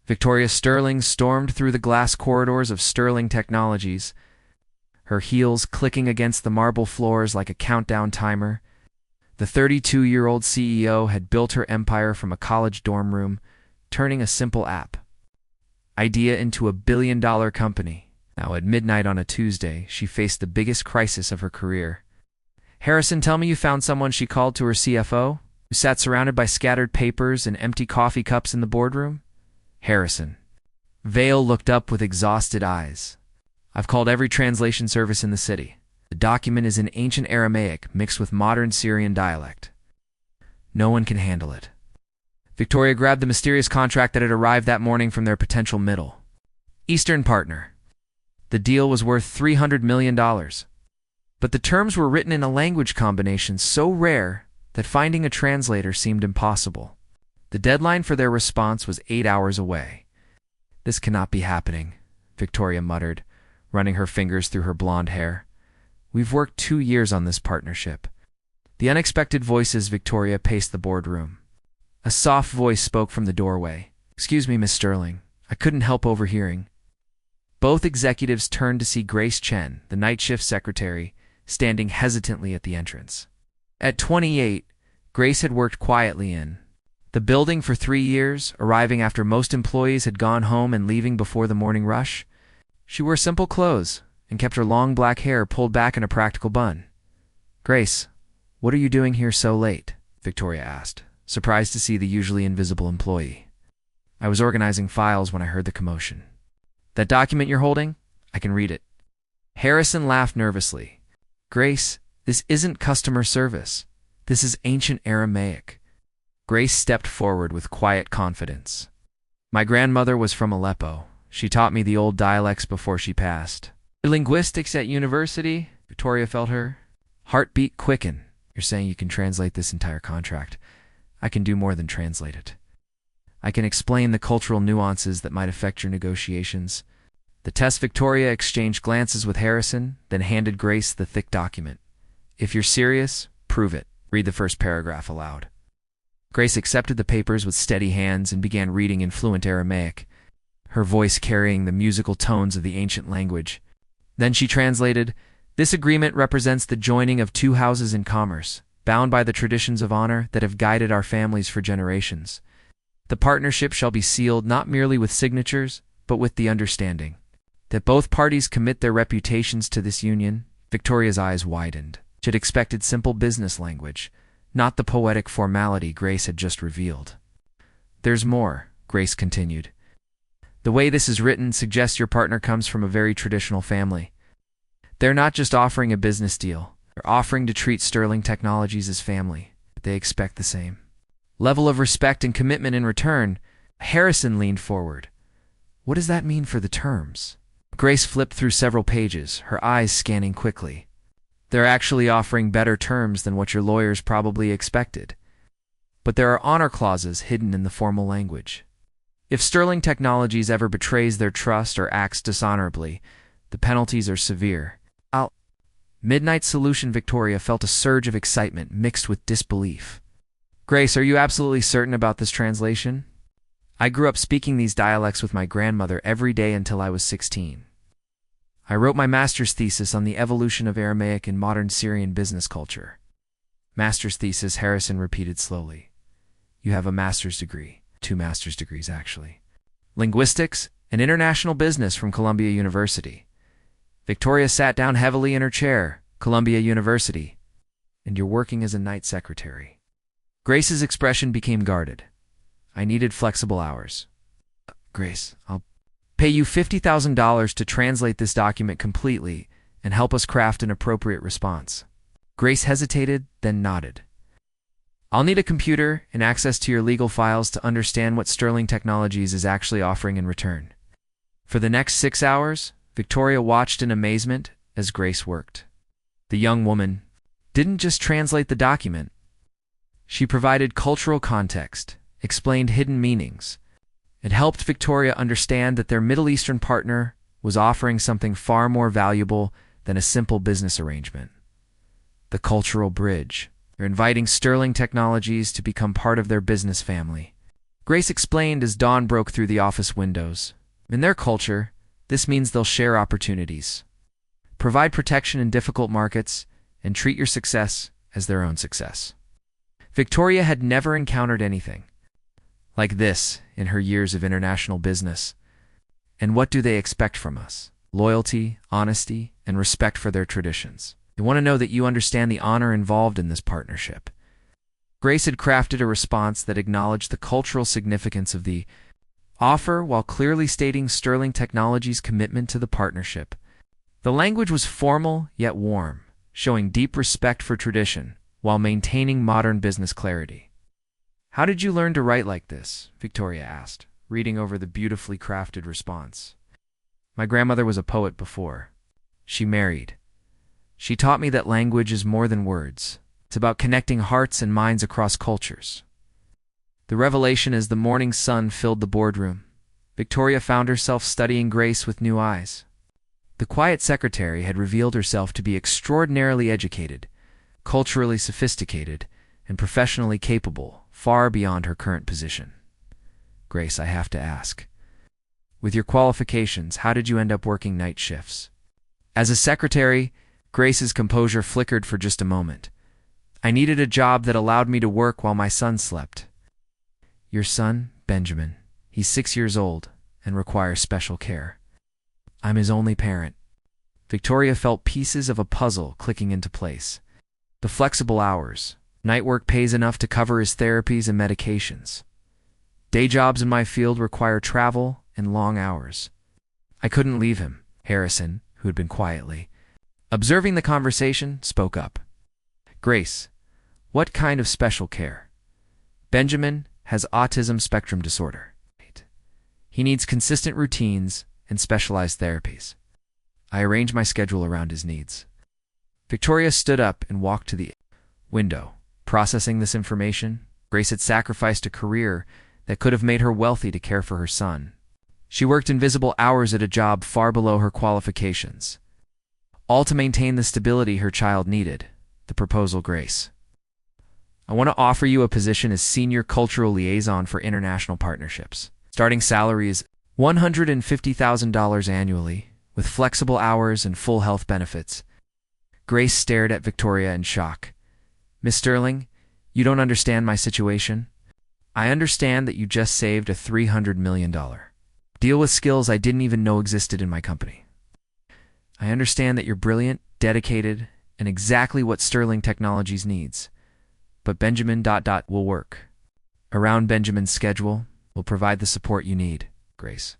Victoria Sterling stormed through the glass corridors of Sterling Technologies, her heels clicking against the marble floors like a countdown timer. The 32-year-old CEO had built her empire from a college dorm room, turning a simple app idea into a billion-dollar company. Now, at midnight on a Tuesday, she faced the biggest crisis of her career. "Harrison, tell me you found someone," she called to her CFO, who sat surrounded by scattered papers and empty coffee cups in the boardroom. Harrison. Vale looked up with exhausted eyes. "I've called every translation service in the city. The document is in ancient Aramaic mixed with modern Syrian dialect. No one can handle it." Victoria grabbed the mysterious contract that had arrived that morning from their potential Middle Eastern partner. The deal was worth $300 million. But the terms were written in a language combination so rare that finding a translator seemed impossible. The deadline for their response was 8 hours away. "This cannot be happening," Victoria muttered, running her fingers through her blonde hair. "We've worked 2 years on this partnership." The unexpected voices. Victoria paced the boardroom. A soft voice spoke from the doorway. "Excuse me, Miss Sterling. I couldn't help overhearing." Both executives turned to see Grace Chen, the night shift secretary, standing hesitantly at the entrance. At 28, Grace had worked quietly in the building for 3 years, arriving after most employees had gone home and leaving before the morning rush. She wore simple clothes and kept her long black hair pulled back in a practical bun. "Grace, what are you doing here so late?" Victoria asked, surprised to see the usually invisible employee. "I was organizing files when I heard the commotion." "That document you're holding? I can read it." Harrison laughed nervously. "Grace, this isn't customer service. This is ancient Aramaic." Grace stepped forward with quiet confidence. "My grandmother was from Aleppo. She taught me the old dialects before she passed." "Linguistics at university?" Victoria felt her heartbeat quicken. "You're saying you can translate this entire contract?" "I can do more than translate it. I can explain the cultural nuances that might affect your negotiations." The test. Victoria exchanged glances with Harrison, then handed Grace the thick document. "If you're serious, prove it. Read the first paragraph aloud." Grace accepted the papers with steady hands and began reading in fluent Aramaic, her voice carrying the musical tones of the ancient language. Then she translated, "This agreement represents the joining of 2 houses in commerce, bound by the traditions of honor that have guided our families for generations. The partnership shall be sealed not merely with signatures, but with the understanding that both parties commit their reputations to this union." Victoria's eyes widened. She had expected simple business language, not the poetic formality Grace had just revealed. "There's more," Grace continued. "The way this is written suggests your partner comes from a very traditional family. They're not just offering a business deal. They're offering to treat Sterling Technologies as family. They expect the same level of respect and commitment in return." Harrison leaned forward. "What does that mean for the terms?" Grace flipped through several pages, her eyes scanning quickly. "They're actually offering better terms than what your lawyers probably expected. But there are honor clauses hidden in the formal language. If Sterling Technologies ever betrays their trust or acts dishonorably, the penalties are severe." Midnight Solution. Victoria felt a surge of excitement mixed with disbelief. "Grace, are you absolutely certain about this translation? I grew up speaking these dialects with my grandmother every day until I was 16. I wrote my master's thesis on the evolution of Aramaic in modern Syrian business culture." "Master's thesis," Harrison repeated slowly. "You have a master's degree. 2 master's degrees, actually. Linguistics and international business from Columbia University." Victoria sat down heavily in her chair. "Columbia University. And you're working as a night secretary." Grace's expression became guarded. "I needed flexible hours." "Grace, I'll pay you $50,000 to translate this document completely and help us craft an appropriate response." Grace hesitated, then nodded. "I'll need a computer and access to your legal files to understand what Sterling Technologies is actually offering in return." For the next 6 hours, Victoria watched in amazement as Grace worked. The young woman didn't just translate the document. She provided cultural context, explained hidden meanings, and helped Victoria understand that their Middle Eastern partner was offering something far more valuable than a simple business arrangement. The cultural bridge. They're inviting Sterling Technologies to become part of their business family. Grace explained as dawn broke through the office windows. In their culture, this means they'll share opportunities, provide protection in difficult markets, and treat your success as their own success. Victoria had never encountered anything like this in her years of international business. And what do they expect from us? Loyalty, honesty, and respect for their traditions. They want to know that you understand the honor involved in this partnership. Grace had crafted a response that acknowledged the cultural significance of the offer while clearly stating Sterling Technologies' commitment to the partnership. The language was formal yet warm, showing deep respect for tradition while maintaining modern business clarity. "How did you learn to write like this?" Victoria asked, reading over the beautifully crafted response. "My grandmother was a poet before she married. She taught me that language is more than words. It's about connecting hearts and minds across cultures." The revelation as the morning sun filled the boardroom. Victoria found herself studying Grace with new eyes. The quiet secretary had revealed herself to be extraordinarily educated, culturally sophisticated, and professionally capable, far beyond her current position. "Grace, I have to ask, with your qualifications, how did you end up working night shifts?" As a secretary, Grace's composure flickered for just a moment. "I needed a job that allowed me to work while my son slept." "Your son, Benjamin, he's 6 years old and requires special care. I'm his only parent." Victoria felt pieces of a puzzle clicking into place. The flexible hours. Night work pays enough to cover his therapies and medications. Day jobs in my field require travel and long hours. I couldn't leave him. Harrison, who had been quietly observing the conversation, spoke up. "Grace, what kind of special care?" "Benjamin has autism spectrum disorder. He needs consistent routines and specialized therapies. I arrange my schedule around his needs." Victoria stood up and walked to the window. Processing this information, Grace had sacrificed a career that could have made her wealthy to care for her son. She worked invisible hours at a job far below her qualifications, all to maintain the stability her child needed. The proposal, Grace. "I want to offer you a position as Senior Cultural Liaison for International Partnerships. Starting salary is $150,000 annually, with flexible hours and full health benefits." Grace stared at Victoria in shock. "Miss Sterling, you don't understand my situation. I understand that you just saved a $300 million deal with skills I didn't even know existed in my company. I understand that you're brilliant, dedicated, and exactly what Sterling Technologies needs. But Benjamin will work. Around Benjamin's schedule, we'll provide the support you need, Grace.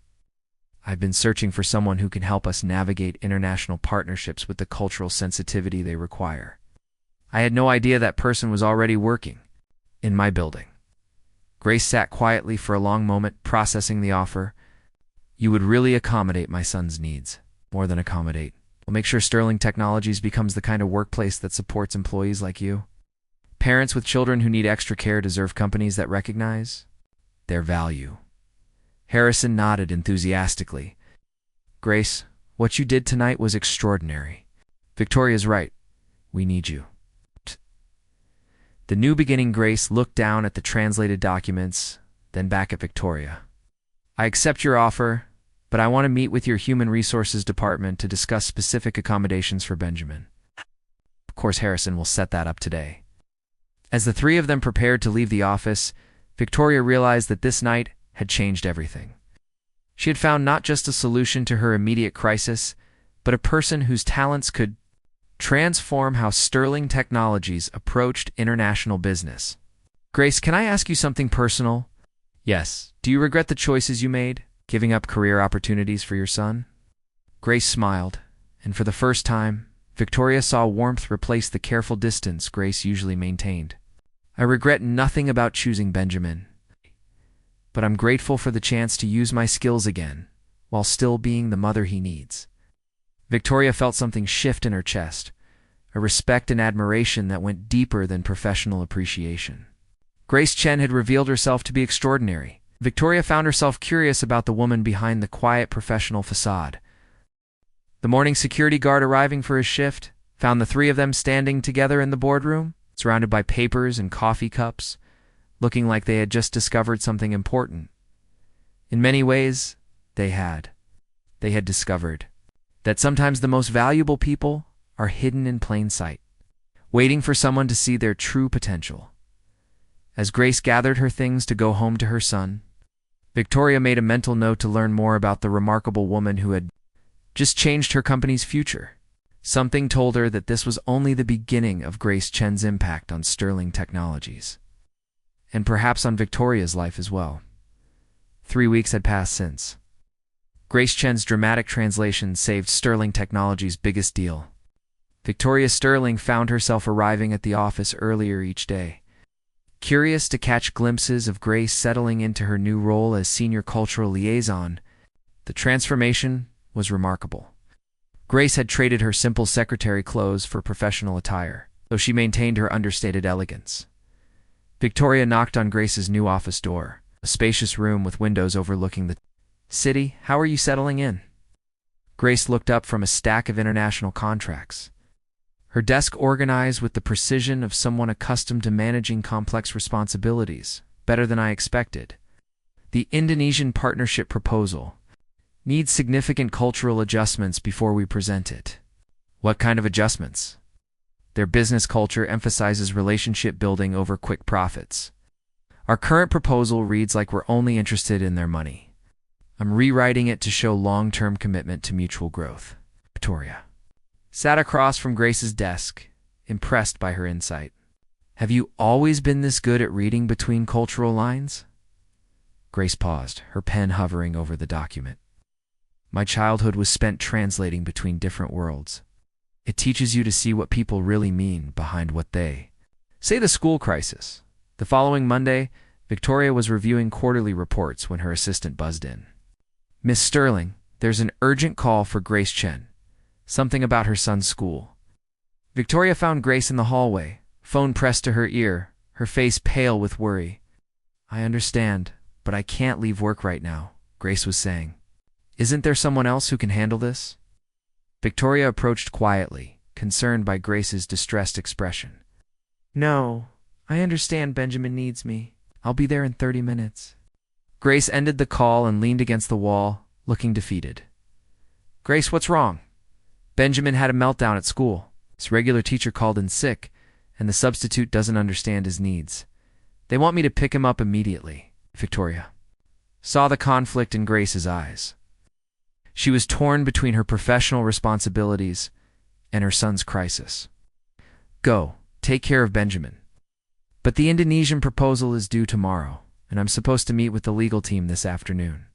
I've been searching for someone who can help us navigate international partnerships with the cultural sensitivity they require. I had no idea that person was already working in my building." Grace sat quietly for a long moment, processing the offer. "You would really accommodate my son's needs. More than accommodate. We'll make sure Sterling Technologies becomes the kind of workplace that supports employees like you. Parents with children who need extra care deserve companies that recognize their value." Harrison nodded enthusiastically. "Grace, what you did tonight was extraordinary. Victoria's right. We need you." The new beginning Grace looked down at the translated documents, then back at Victoria. "I accept your offer, but I want to meet with your Human Resources Department to discuss specific accommodations for Benjamin. Of course, Harrison will set that up today." As the three of them prepared to leave the office, Victoria realized that this night had changed everything. She had found not just a solution to her immediate crisis, but a person whose talents could transform how Sterling Technologies approached international business. "Grace, can I ask you something personal?" "Yes. Do you regret the choices you made, giving up career opportunities for your son?" Grace smiled, and for the first time, Victoria saw warmth replace the careful distance Grace usually maintained. "I regret nothing about choosing Benjamin, but I'm grateful for the chance to use my skills again, while still being the mother he needs." Victoria felt something shift in her chest, a respect and admiration that went deeper than professional appreciation. Grace Chen had revealed herself to be extraordinary. Victoria found herself curious about the woman behind the quiet professional facade. The morning security guard arriving for his shift found the three of them standing together in the boardroom, surrounded by papers and coffee cups, looking like they had just discovered something important. In many ways, they had. They had discovered that sometimes the most valuable people are hidden in plain sight, waiting for someone to see their true potential. As Grace gathered her things to go home to her son, Victoria made a mental note to learn more about the remarkable woman who had just changed her company's future. Something told her that this was only the beginning of Grace Chen's impact on Sterling Technologies, and perhaps on Victoria's life as well. 3 weeks had passed since Grace Chen's dramatic translation saved Sterling Technologies' biggest deal. Victoria Sterling found herself arriving at the office earlier each day, curious to catch glimpses of Grace settling into her new role as senior cultural liaison. The transformation was remarkable. Grace had traded her simple secretary clothes for professional attire, though she maintained her understated elegance. Victoria knocked on Grace's new office door, a spacious room with windows overlooking the city. "How are you settling in?" Grace looked up from a stack of international contracts, her desk organized with the precision of someone accustomed to managing complex responsibilities. "Better than I expected. The Indonesian partnership proposal needs significant cultural adjustments before we present it." "What kind of adjustments?" "Their business culture emphasizes relationship building over quick profits. Our current proposal reads like we're only interested in their money. I'm rewriting it to show long-term commitment to mutual growth." Victoria sat across from Grace's desk, impressed by her insight. "Have you always been this good at reading between cultural lines?" Grace paused, her pen hovering over the document. "My childhood was spent translating between different worlds. It teaches you to see what people really mean behind what they say." The school crisis. The following Monday, Victoria was reviewing quarterly reports when her assistant buzzed in. "Miss Sterling, there's an urgent call for Grace Chen. Something about her son's school." Victoria found Grace in the hallway, phone pressed to her ear, her face pale with worry. "I understand, but I can't leave work right now," Grace was saying. "Isn't there someone else who can handle this?" Victoria approached quietly, concerned by Grace's distressed expression. "No, I understand Benjamin needs me. I'll be there in 30 minutes. Grace ended the call and leaned against the wall, looking defeated. "Grace, what's wrong?" "Benjamin had a meltdown at school. His regular teacher called in sick, and the substitute doesn't understand his needs. They want me to pick him up immediately." Victoria saw the conflict in Grace's eyes. She was torn between her professional responsibilities and her son's crisis. "Go, take care of Benjamin. But the Indonesian proposal is due tomorrow, and I'm supposed to meet with the legal team this afternoon.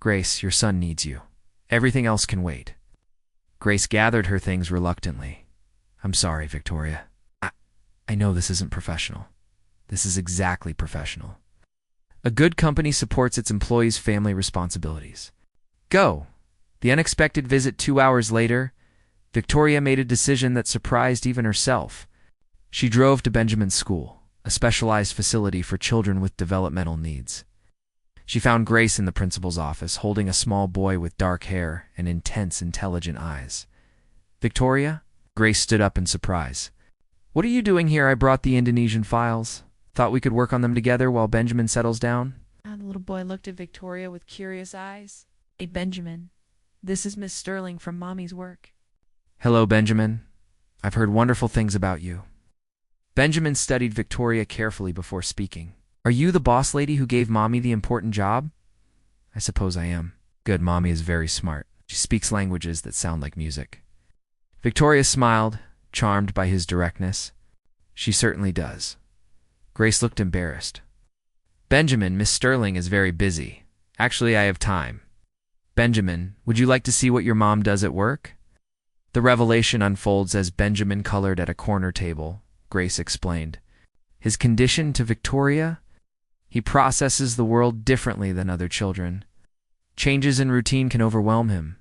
Grace, your son needs you. Everything else can wait." Grace gathered her things reluctantly. "I'm sorry, Victoria. I know this isn't professional. This is exactly professional. A good company supports its employees' family responsibilities. Go." The unexpected visit 2 hours later, Victoria made a decision that surprised even herself. She drove to Benjamin's school, a specialized facility for children with developmental needs. She found Grace in the principal's office, holding a small boy with dark hair and intense, intelligent eyes. "Victoria?" Grace stood up in surprise. "What are you doing here? I brought the Indonesian files. Thought we could work on them together while Benjamin settles down." The little boy looked at Victoria with curious eyes. "Hey, Benjamin, this is Miss Sterling from Mommy's work." "Hello, Benjamin. I've heard wonderful things about you." Benjamin studied Victoria carefully before speaking. "Are you the boss lady who gave Mommy the important job?" "I suppose I am." "Good, Mommy is very smart. She speaks languages that sound like music." Victoria smiled, charmed by his directness. "She certainly does." Grace looked embarrassed. "Benjamin, Miss Sterling is very busy. Actually, I have time." "Benjamin, would you like to see what your mom does at work?" The revelation unfolds as Benjamin colored at a corner table, Grace explained. His condition to Victoria? He processes the world differently than other children. Changes in routine can overwhelm him.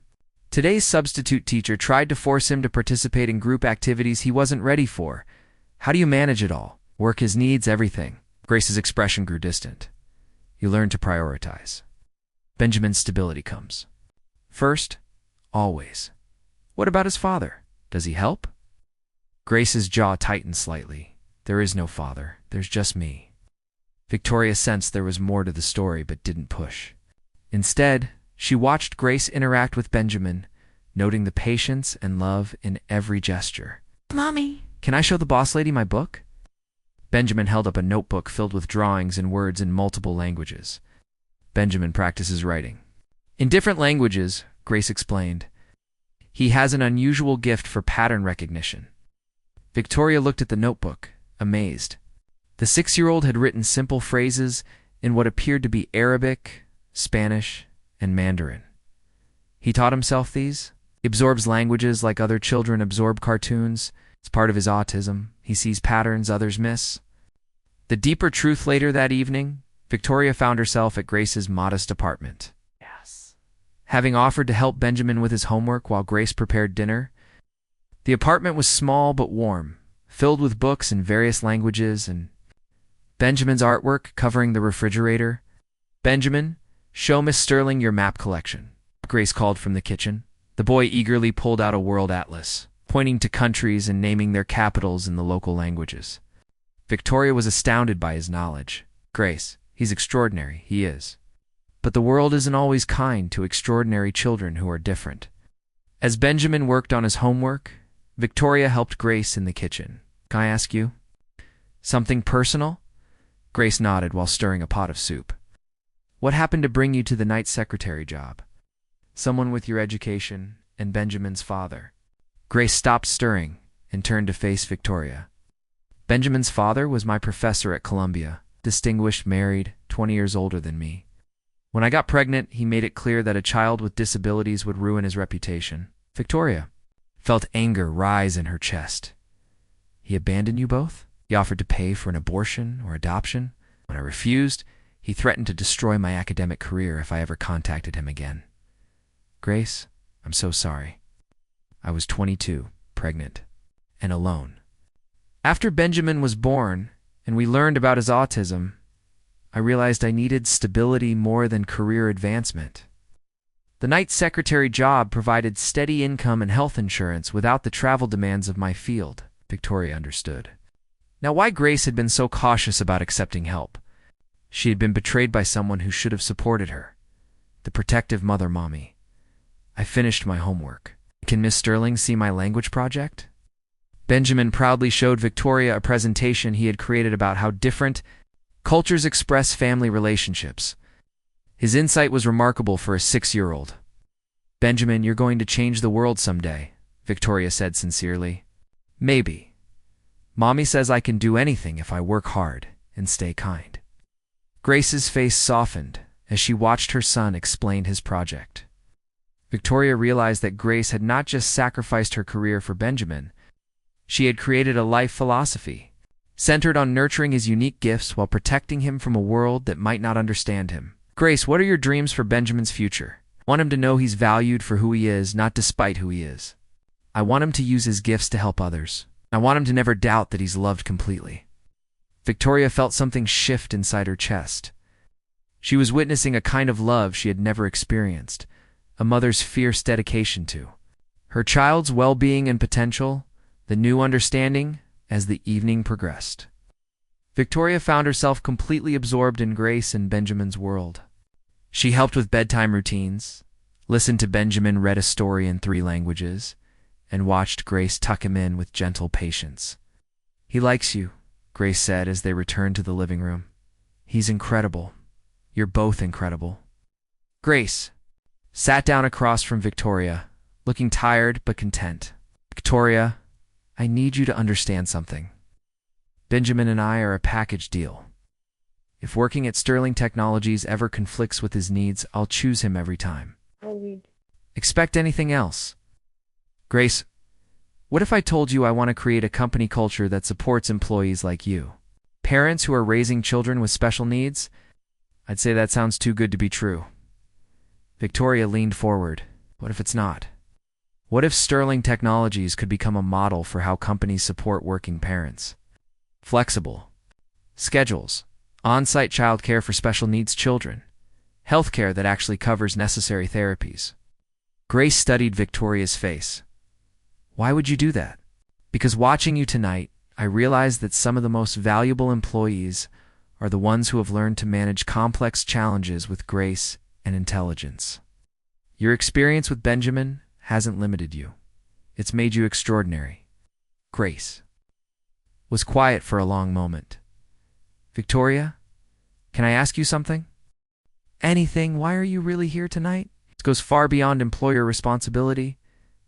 Today's substitute teacher tried to force him to participate in group activities he wasn't ready for. How do you manage it all? Work, his needs, everything. Grace's expression grew distant. You learn to prioritize. Benjamin's stability comes first, always. What about his father? Does he help? Grace's jaw tightened slightly. There is no father. There's just me. Victoria sensed there was more to the story but didn't push. Instead, she watched Grace interact with Benjamin, noting the patience and love in every gesture. Mommy, "Can I show the boss lady my book?" Benjamin held up a notebook filled with drawings and words in multiple languages. Benjamin practices writing. "In different languages," Grace explained. "He has an unusual gift for pattern recognition." Victoria looked at the notebook, amazed. The 6-year-old had written simple phrases in what appeared to be Arabic, Spanish, and Mandarin. He taught himself these. He absorbs languages like other children absorb cartoons. It's part of his autism. He sees patterns others miss. The deeper truth later that evening, Victoria found herself at Grace's modest apartment. yes. Having offered to help Benjamin with his homework while Grace prepared dinner, the apartment was small but warm, filled with books in various languages and Benjamin's artwork covering the refrigerator. "Benjamin, show Miss Sterling your map collection," Grace called from the kitchen. The boy eagerly pulled out a world atlas, pointing to countries and naming their capitals in the local languages. Victoria was astounded by his knowledge. "Grace, he's extraordinary, he is. But the world isn't always kind to extraordinary children who are different." As Benjamin worked on his homework, Victoria helped Grace in the kitchen. "Can I ask you something personal?" Grace nodded while stirring a pot of soup. "What happened to bring you to the night secretary job?" "Someone with your education and Benjamin's father." Grace stopped stirring and turned to face Victoria. "Benjamin's father was my professor at Columbia, distinguished, married, 20 years older than me. When I got pregnant, he made it clear that a child with disabilities would ruin his reputation." Victoria felt anger rise in her chest. "He abandoned you both? He offered to pay for an abortion or adoption? When I refused, he threatened to destroy my academic career if I ever contacted him again." "Grace, I'm so sorry. I was 22, pregnant, and alone. After Benjamin was born, and we learned about his autism, I realized I needed stability more than career advancement. The night secretary job provided steady income and health insurance without the travel demands of my field." Victoria understood. Now why Grace had been so cautious about accepting help. She had been betrayed by someone who should have supported her. The protective mother mommy. "I finished my homework. Can Miss Sterling see my language project?" Benjamin proudly showed Victoria a presentation he had created about how different cultures express family relationships. His insight was remarkable for a 6-year-old. "Benjamin, you're going to change the world someday," Victoria said sincerely. "Maybe. Mommy says I can do anything if I work hard and stay kind." Grace's face softened as she watched her son explain his project. Victoria realized that Grace had not just sacrificed her career for Benjamin. She had created a life philosophy, centered on nurturing his unique gifts while protecting him from a world that might not understand him. "Grace, what are your dreams for Benjamin's future?" "I want him to know he's valued for who he is, not despite who he is. I want him to use his gifts to help others. I want him to never doubt that he's loved completely." Victoria felt something shift inside her chest. She was witnessing a kind of love she had never experienced, a mother's fierce dedication to her child's well-being and potential, the new understanding as the evening progressed. Victoria found herself completely absorbed in Grace and Benjamin's world. She helped with bedtime routines, listened to Benjamin read a story in 3 languages, and watched Grace tuck him in with gentle patience. "He likes you," Grace said as they returned to the living room. "He's incredible. You're both incredible." Grace sat down across from Victoria, looking tired but content. "Victoria, I need you to understand something. Benjamin and I are a package deal. If working at Sterling Technologies ever conflicts with his needs, I'll choose him every time. Expect anything else." "Grace, what if I told you I want to create a company culture that supports employees like you? Parents who are raising children with special needs?" "I'd say that sounds too good to be true." Victoria leaned forward. "What if it's not? What if Sterling Technologies could become a model for how companies support working parents? Flexible schedules, on-site childcare for special needs children, healthcare that actually covers necessary therapies." Grace studied Victoria's face. "Why would you do that?" "Because watching you tonight, I realized that some of the most valuable employees are the ones who have learned to manage complex challenges with grace and intelligence. Your experience with Benjamin hasn't limited you. It's made you extraordinary. Grace was quiet for a long moment. Victoria, can I ask you something? Anything. Why are you really here tonight? This goes far beyond employer responsibility.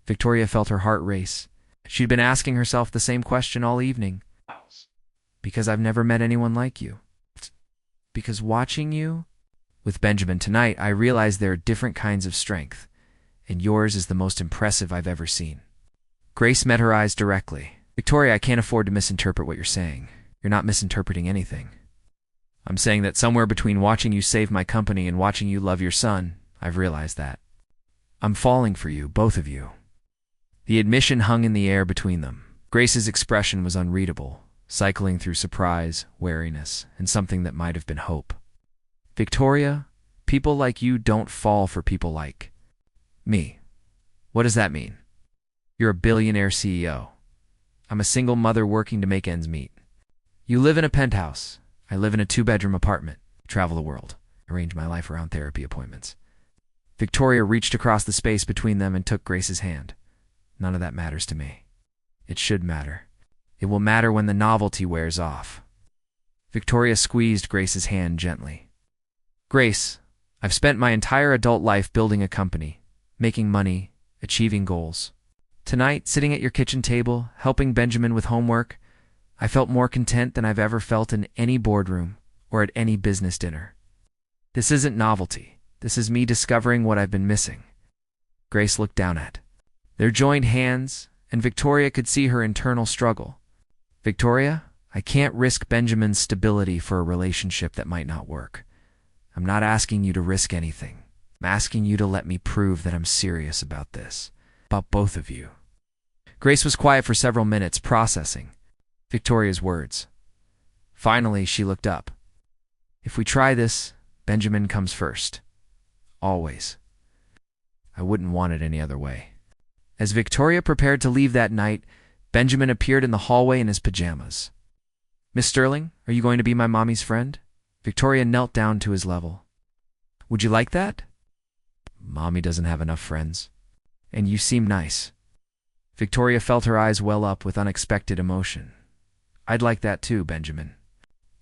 Victoria felt her heart race. She'd been asking herself the same question all evening. Because I've never met anyone like you. Because watching you with Benjamin tonight, I realized there are different kinds of strength, and yours is the most impressive I've ever seen. Grace met her eyes directly. Victoria, I can't afford to misinterpret what you're saying. You're not misinterpreting anything. I'm saying that somewhere between watching you save my company and watching you love your son, I've realized that. I'm falling for you, both of you. The admission hung in the air between them. Grace's expression was unreadable, cycling through surprise, wariness, and something that might have been hope. Victoria, people like you don't fall for people like me. What does that mean? You're a billionaire CEO. I'm a single mother working to make ends meet. You live in a penthouse. I live in a 2-bedroom apartment. Travel the world. Arrange my life around therapy appointments. Victoria reached across the space between them and took Grace's hand. None of that matters to me. It should matter. It will matter when the novelty wears off. Victoria squeezed Grace's hand gently. Grace, I've spent my entire adult life building a company, making money, achieving goals. Tonight, sitting at your kitchen table, helping Benjamin with homework, I felt more content than I've ever felt in any boardroom or at any business dinner. This isn't novelty. This is me discovering what I've been missing. Grace looked down at their joined hands, and Victoria could see her internal struggle. Victoria, I can't risk Benjamin's stability for a relationship that might not work. I'm not asking you to risk anything. I'm asking you to let me prove that I'm serious about this. About both of you. Grace was quiet for several minutes, processing Victoria's words. Finally, she looked up. If we try this, Benjamin comes first. Always. I wouldn't want it any other way. As Victoria prepared to leave that night, Benjamin appeared in the hallway in his pajamas. Miss Sterling, are you going to be my mommy's friend? Victoria knelt down to his level. Would you like that? Mommy doesn't have enough friends. And you seem nice. Victoria felt her eyes well up with unexpected emotion. I'd like that too, Benjamin.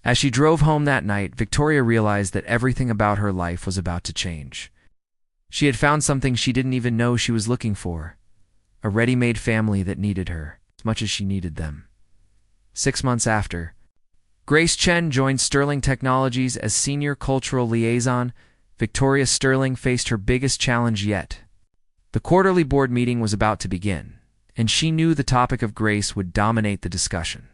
As she drove home that night, Victoria realized that everything about her life was about to change. She had found something she didn't even know she was looking for. A ready-made family that needed her, as much as she needed them. 6 months after, Grace Chen joined Sterling Technologies as Senior Cultural Liaison. Victoria Sterling faced her biggest challenge yet. The quarterly board meeting was about to begin, and she knew the topic of grace would dominate the discussion.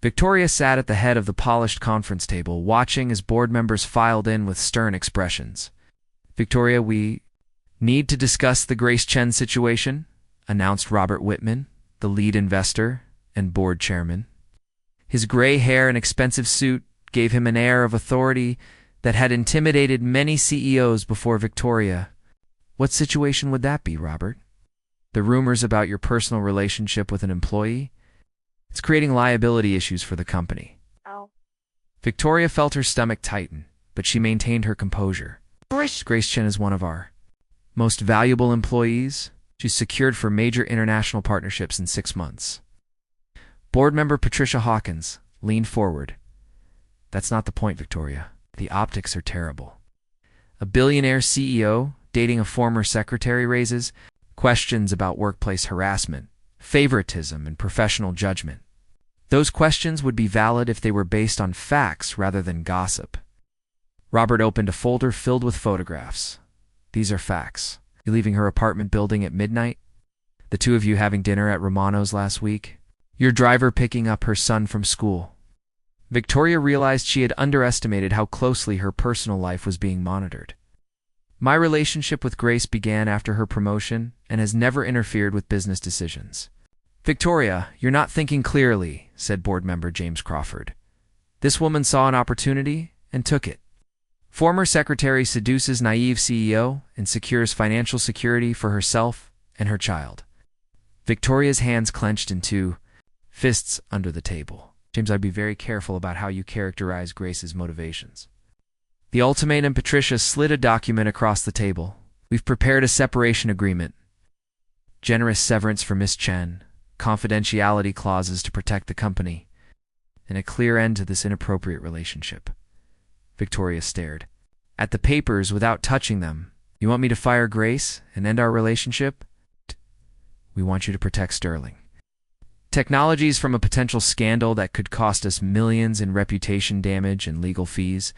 Victoria sat at the head of the polished conference table, watching as board members filed in with stern expressions. Victoria, we need to discuss the Grace Chen situation, announced Robert Whitman, the lead investor and board chairman. His gray hair and expensive suit gave him an air of authority that had intimidated many CEOs before Victoria. What situation would that be, Robert? The rumors about your personal relationship with an employee? It's creating liability issues for the company. Oh. Victoria felt her stomach tighten, but she maintained her composure. Grace Chen is one of our most valuable employees. She's secured for major international partnerships in 6 months. Board member Patricia Hawkins leaned forward. That's not the point, Victoria. The optics are terrible. A billionaire CEO dating a former secretary raises questions about workplace harassment, favoritism, and professional judgment. Those questions would be valid if they were based on facts rather than gossip. Robert opened a folder filled with photographs. These are facts. You leaving her apartment building at midnight? The two of you having dinner at Romano's last week? Your driver picking up her son from school? Victoria realized she had underestimated how closely her personal life was being monitored. My relationship with Grace began after her promotion and has never interfered with business decisions. Victoria, you're not thinking clearly, said board member James Crawford. This woman saw an opportunity and took it. Former secretary seduces naive CEO and secures financial security for herself and her child. Victoria's hands clenched in two fists under the table. James, I'd be very careful about how you characterize Grace's motivations. The ultimatum. Patricia slid a document across the table. We've prepared a separation agreement. Generous severance for Miss Chen, confidentiality clauses to protect the company, and a clear end to this inappropriate relationship. Victoria stared at the papers without touching them. You want me to fire Grace and end our relationship? We want you to protect Sterling. Technologies from a potential scandal that could cost us millions in reputation damage and legal fees.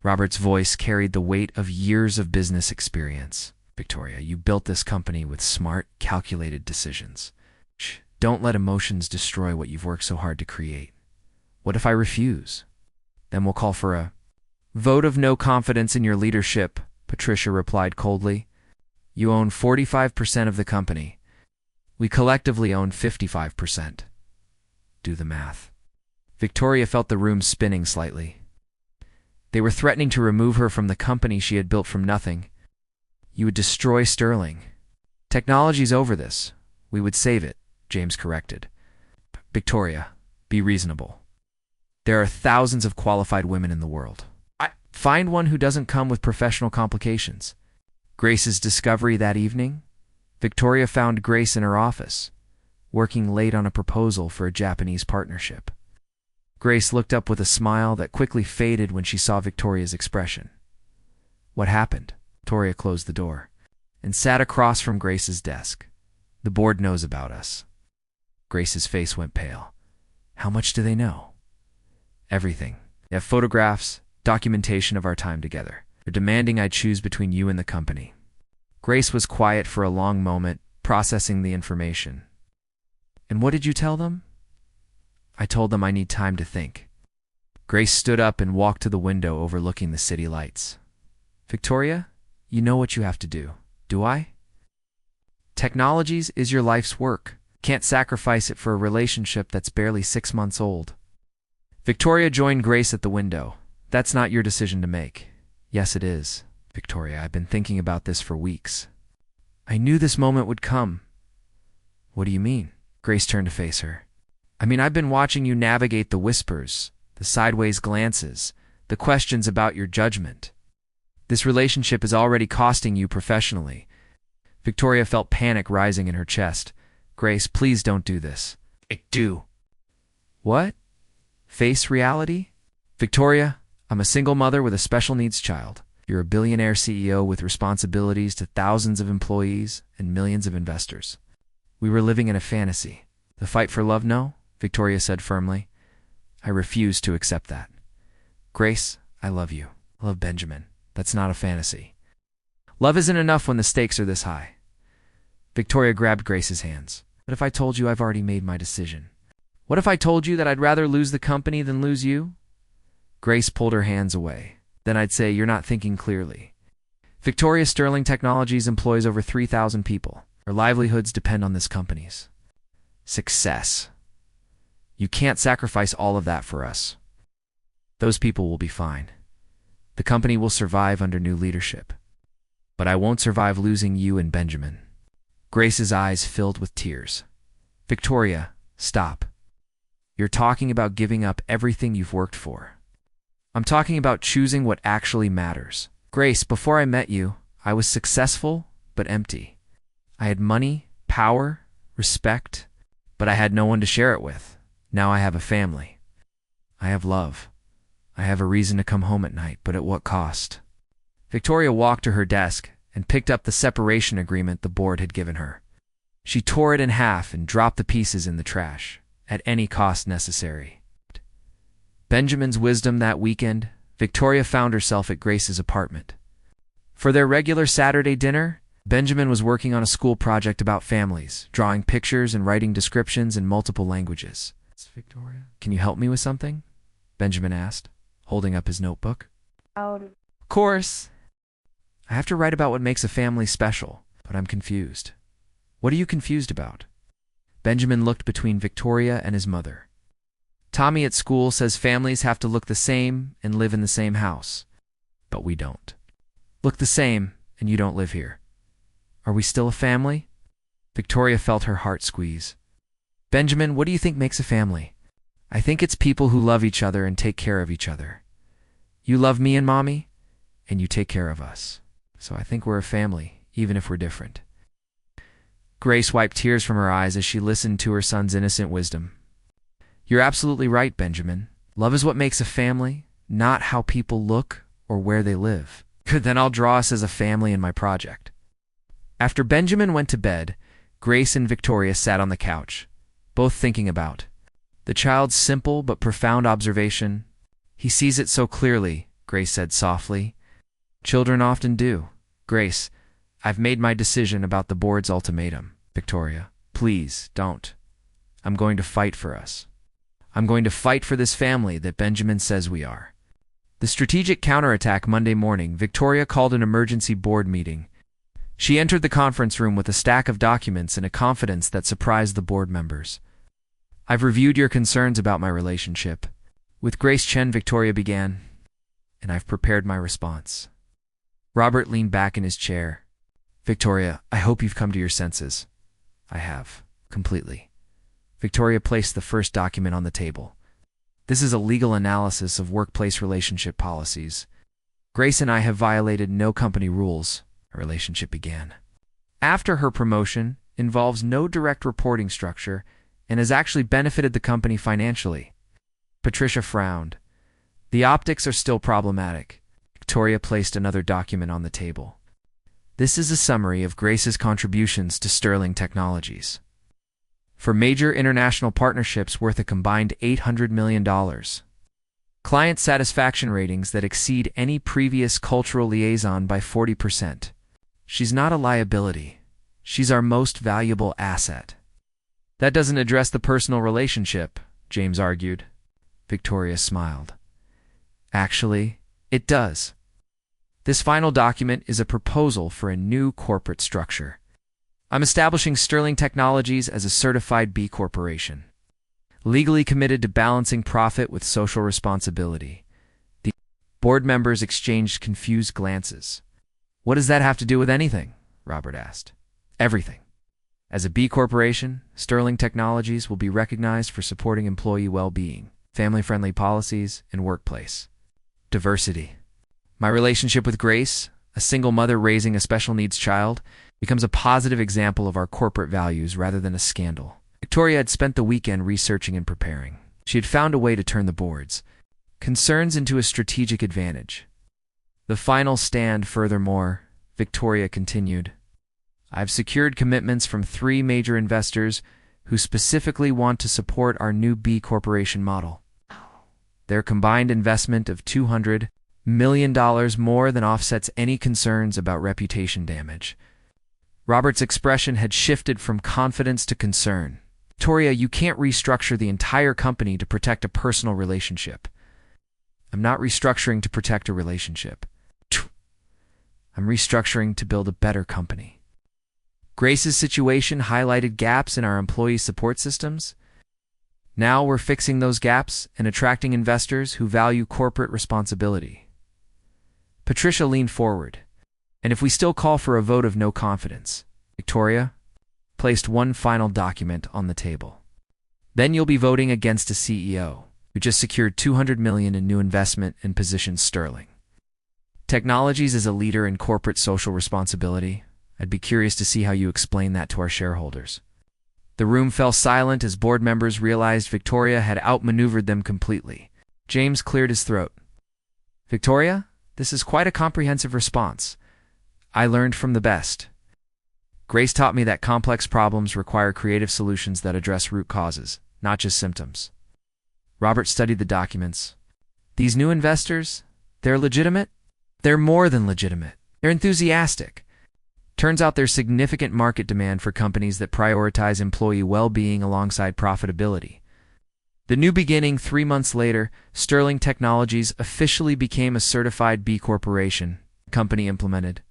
Robert's voice carried the weight of years of business experience. Victoria, you built this company with smart, calculated decisions. Don't let emotions destroy what you've worked so hard to create. What if I refuse? Then we'll call for a vote of no confidence in your leadership, Patricia replied coldly. You own 45% of the company. We collectively own 55%. Do the math. Victoria felt the room spinning slightly. They were threatening to remove her from the company she had built from nothing. You would destroy Sterling. Technology's over this. We would save it, James corrected. Victoria, be reasonable. There are thousands of qualified women in the world. Find one who doesn't come with professional complications. Grace's discovery that evening? Victoria found Grace in her office, working late on a proposal for a Japanese partnership. Grace looked up with a smile that quickly faded when she saw Victoria's expression. What happened? Victoria closed the door and sat across from Grace's desk. The board knows about us. Grace's face went pale. How much do they know? Everything. They have photographs, documentation of our time together. They're demanding I choose between you and the company. Grace was quiet for a long moment, processing the information. And what did you tell them? I told them I need time to think. Grace stood up and walked to the window overlooking the city lights. Victoria, you know what you have to do. Do I? Technologies is your life's work. Can't sacrifice it for a relationship that's barely 6 months old. Victoria joined Grace at the window. That's not your decision to make. Yes, it is. Victoria, I've been thinking about this for weeks. I knew this moment would come. What do you mean? Grace turned to face her. I mean, I've been watching you navigate the whispers, the sideways glances, the questions about your judgment. This relationship is already costing you professionally. Victoria felt panic rising in her chest. Grace, please don't do this. I do. What? Face reality? Victoria, I'm a single mother with a special needs child. You're a billionaire CEO with responsibilities to thousands of employees and millions of investors. We were living in a fantasy. The fight for love, no? Victoria said firmly. I refuse to accept that. Grace, I love you. I love Benjamin. That's not a fantasy. Love isn't enough when the stakes are this high. Victoria grabbed Grace's hands. What if I told you I've already made my decision? What if I told you that I'd rather lose the company than lose you? Grace pulled her hands away. Then I'd say you're not thinking clearly. Victoria Sterling Technologies employs over 3,000 people. Our livelihoods depend on this company's success. You can't sacrifice all of that for us. Those people will be fine. The company will survive under new leadership. But I won't survive losing you and Benjamin. Grace's eyes filled with tears. Victoria, stop. You're talking about giving up everything you've worked for. I'm talking about choosing what actually matters. Grace, before I met you, I was successful but empty. I had money, power, respect, but I had no one to share it with. Now I have a family. I have love. I have a reason to come home at night, but at what cost? Victoria walked to her desk and picked up the separation agreement the board had given her. She tore it in half and dropped the pieces in the trash, at any cost necessary. Benjamin's wisdom that weekend, Victoria found herself at Grace's apartment. For their regular Saturday dinner, Benjamin was working on a school project about families, drawing pictures and writing descriptions in multiple languages. Victoria, can you help me with something? Benjamin asked, holding up his notebook. Of course. I have to write about what makes a family special, but I'm confused. What are you confused about? Benjamin looked between Victoria and his mother. Tommy at school says families have to look the same and live in the same house. But we don't. Look the same, and you don't live here. Are we still a family? Victoria felt her heart squeeze. Benjamin, what do you think makes a family? I think it's people who love each other and take care of each other. You love me and Mommy, and you take care of us. So I think we're a family, even if we're different. Grace wiped tears from her eyes as she listened to her son's innocent wisdom. You're absolutely right, Benjamin. Love is what makes a family, not how people look or where they live. Good, then I'll draw us as a family in my project. After Benjamin went to bed, Grace and Victoria sat on the couch, both thinking about the child's simple but profound observation. He sees it so clearly, Grace said softly. Children often do. Grace, I've made my decision about the board's ultimatum. Victoria, please don't. I'm going to fight for us. I'm going to fight for this family that Benjamin says we are. The strategic counterattack Monday morning, Victoria called an emergency board meeting. She entered the conference room with a stack of documents and a confidence that surprised the board members. I've reviewed your concerns about my relationship. With Grace Chen, Victoria began, and I've prepared my response. Robert leaned back in his chair. Victoria, I hope you've come to your senses. I have, completely. Victoria placed the first document on the table. This is a legal analysis of workplace relationship policies. Grace and I have violated no company rules. A relationship began. After her promotion, involves no direct reporting structure and has actually benefited the company financially. Patricia frowned. The optics are still problematic. Victoria placed another document on the table. This is a summary of Grace's contributions to Sterling Technologies. For major international partnerships worth a combined $800 million. Client satisfaction ratings that exceed any previous cultural liaison by 40%. She's not a liability. She's our most valuable asset. That doesn't address the personal relationship, James argued. Victoria smiled. Actually, it does. This final document is a proposal for a new corporate structure. I'm establishing Sterling Technologies as a certified B Corporation, legally committed to balancing profit with social responsibility. The board members exchanged confused glances. What does that have to do with anything? Robert asked. Everything. As a B Corporation, Sterling Technologies will be recognized for supporting employee well-being, family-friendly policies, and workplace diversity. My relationship with Grace, a single mother raising a special needs child, becomes a positive example of our corporate values rather than a scandal. Victoria had spent the weekend researching and preparing. She had found a way to turn the board's concerns into a strategic advantage. The final stand, furthermore, Victoria continued. I've secured commitments from 3 major investors who specifically want to support our new B Corporation model. Their combined investment of $200 million more than offsets any concerns about reputation damage. Robert's expression had shifted from confidence to concern. Victoria, you can't restructure the entire company to protect a personal relationship. I'm not restructuring to protect a relationship. I'm restructuring to build a better company. Grace's situation highlighted gaps in our employee support systems. Now we're fixing those gaps and attracting investors who value corporate responsibility. Patricia leaned forward. And if we still call for a vote of no confidence, Victoria placed one final document on the table. Then you'll be voting against a CEO who just secured $200 million in new investment and positions Sterling Technologies as a leader in corporate social responsibility. I'd be curious to see how you explain that to our shareholders. The room fell silent as board members realized Victoria had outmaneuvered them completely. James cleared his throat. Victoria, this is quite a comprehensive response. I learned from the best. Grace taught me that complex problems require creative solutions that address root causes, not just symptoms. Robert studied the documents. These new investors, they're legitimate? They're more than legitimate. They're enthusiastic. Turns out there's significant market demand for companies that prioritize employee well-being alongside profitability. The new beginning, 3 months later, Sterling Technologies officially became a certified B Corporation. Company implemented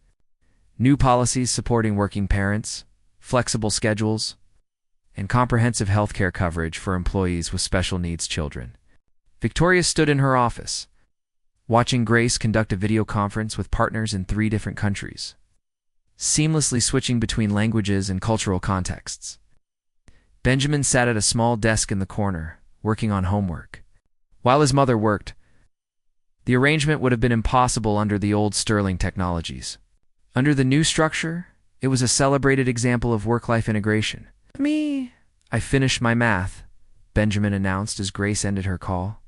new policies supporting working parents, flexible schedules, and comprehensive healthcare coverage for employees with special needs children. Victoria stood in her office, watching Grace conduct a video conference with partners in 3 different countries, seamlessly switching between languages and cultural contexts. Benjamin sat at a small desk in the corner, working on homework. While his mother worked, the arrangement would have been impossible under the old Sterling technologies. Under the new structure, it was a celebrated example of work-life integration. I finished my math, Benjamin announced as Grace ended her call.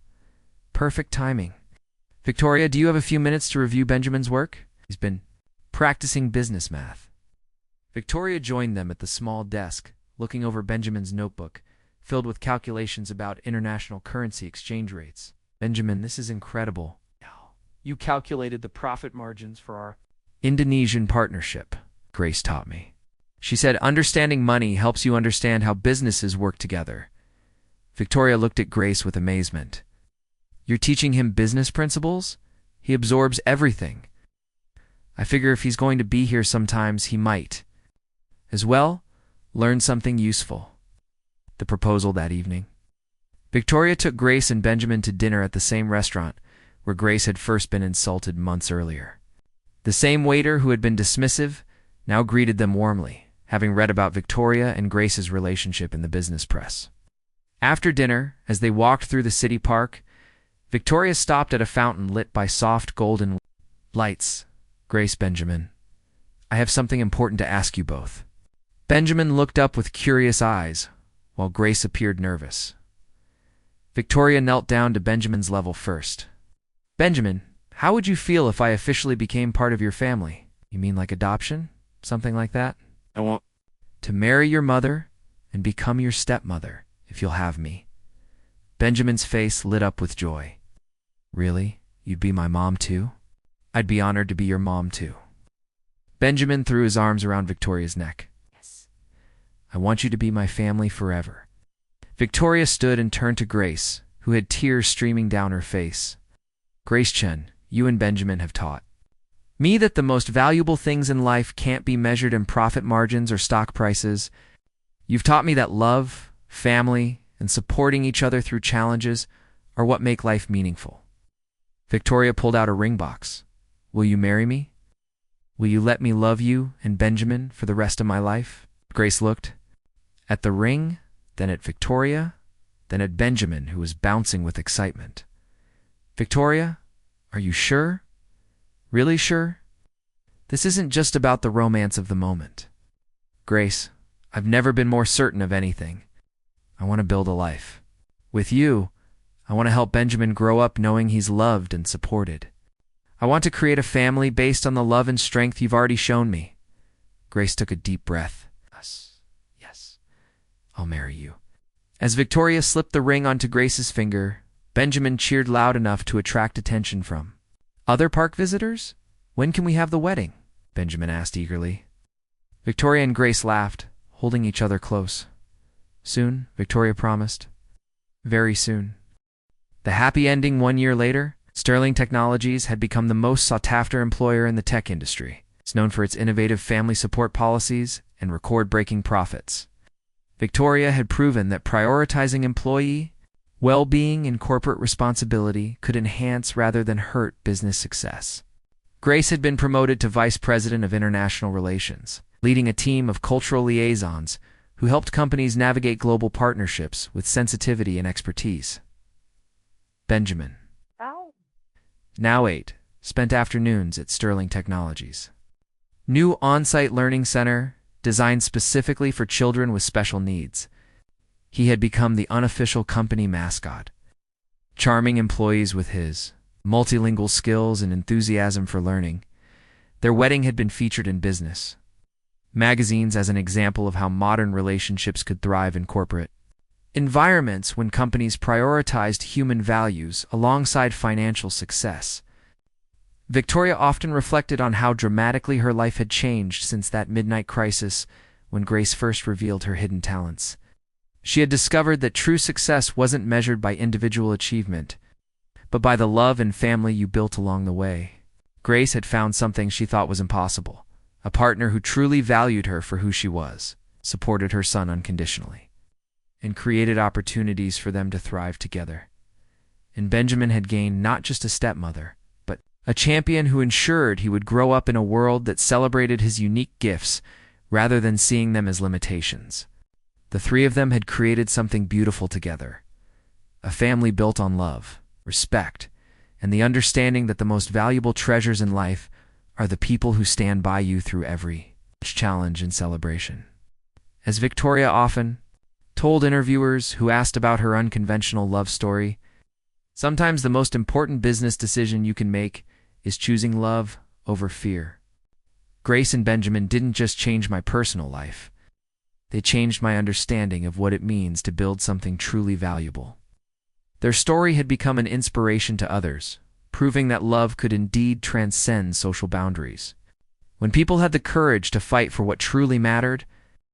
Perfect timing. Victoria, do you have a few minutes to review Benjamin's work? He's been practicing business math. Victoria joined them at the small desk, looking over Benjamin's notebook, filled with calculations about international currency exchange rates. Benjamin, this is incredible. You calculated the profit margins for our Indonesian partnership, Grace taught me. She said, understanding money helps you understand how businesses work together. Victoria looked at Grace with amazement. You're teaching him business principles? He absorbs everything. I figure if he's going to be here sometimes, he might. As well, learn something useful. The proposal that evening. Victoria took Grace and Benjamin to dinner at the same restaurant where Grace had first been insulted months earlier. The same waiter who had been dismissive now greeted them warmly, having read about Victoria and Grace's relationship in the business press. After dinner, as they walked through the city park, Victoria stopped at a fountain lit by soft golden lights. Grace, Benjamin, I have something important to ask you both. Benjamin looked up with curious eyes, while Grace appeared nervous. Victoria knelt down to Benjamin's level first. Benjamin, how would you feel if I officially became part of your family? You mean like adoption? Something like that? I want to marry your mother and become your stepmother, if you'll have me. Benjamin's face lit up with joy. Really? You'd be my mom too? I'd be honored to be your mom too. Benjamin threw his arms around Victoria's neck. Yes. I want you to be my family forever. Victoria stood and turned to Grace, who had tears streaming down her face. Grace Chen, you and Benjamin have taught me that the most valuable things in life can't be measured in profit margins or stock prices. You've taught me that love, family, and supporting each other through challenges are what make life meaningful. Victoria pulled out a ring box. Will you marry me? Will you let me love you and Benjamin for the rest of my life? Grace looked at the ring, then at Victoria, then at Benjamin, who was bouncing with excitement. Victoria, are you sure? Really sure? This isn't just about the romance of the moment. Grace, I've never been more certain of anything. I want to build a life. With you, I want to help Benjamin grow up knowing he's loved and supported. I want to create a family based on the love and strength you've already shown me. Grace took a deep breath. Yes, I'll marry you. As Victoria slipped the ring onto Grace's finger, Benjamin cheered loud enough to attract attention from other park visitors. When can we have the wedding? Benjamin asked eagerly. Victoria and Grace laughed, holding each other close. Soon, Victoria promised. Very soon. The happy ending 1 year later, Sterling Technologies had become the most sought-after employer in the tech industry. It's known for its innovative family support policies and record-breaking profits. Victoria had proven that prioritizing employee well-being and corporate responsibility could enhance rather than hurt business success. Grace had been promoted to Vice President of International Relations, leading a team of cultural liaisons who helped companies navigate global partnerships with sensitivity and expertise. Benjamin, now 8, spent afternoons at Sterling Technologies. New on-site learning center designed specifically for children with special needs. He had become the unofficial company mascot, charming employees with his multilingual skills and enthusiasm for learning. Their wedding had been featured in business magazines as an example of how modern relationships could thrive in corporate environments when companies prioritized human values alongside financial success. Victoria often reflected on how dramatically her life had changed since that midnight crisis when Grace first revealed her hidden talents. She had discovered that true success wasn't measured by individual achievement, but by the love and family you built along the way. Grace had found something she thought was impossible, a partner who truly valued her for who she was, supported her son unconditionally, and created opportunities for them to thrive together. And Benjamin had gained not just a stepmother, but a champion who ensured he would grow up in a world that celebrated his unique gifts rather than seeing them as limitations. The three of them had created something beautiful together, a family built on love, respect, and the understanding that the most valuable treasures in life are the people who stand by you through every challenge and celebration. As Victoria often told interviewers who asked about her unconventional love story, sometimes the most important business decision you can make is choosing love over fear. Grace and Benjamin didn't just change my personal life. They changed my understanding of what it means to build something truly valuable. Their story had become an inspiration to others, proving that love could indeed transcend social boundaries. When people had the courage to fight for what truly mattered,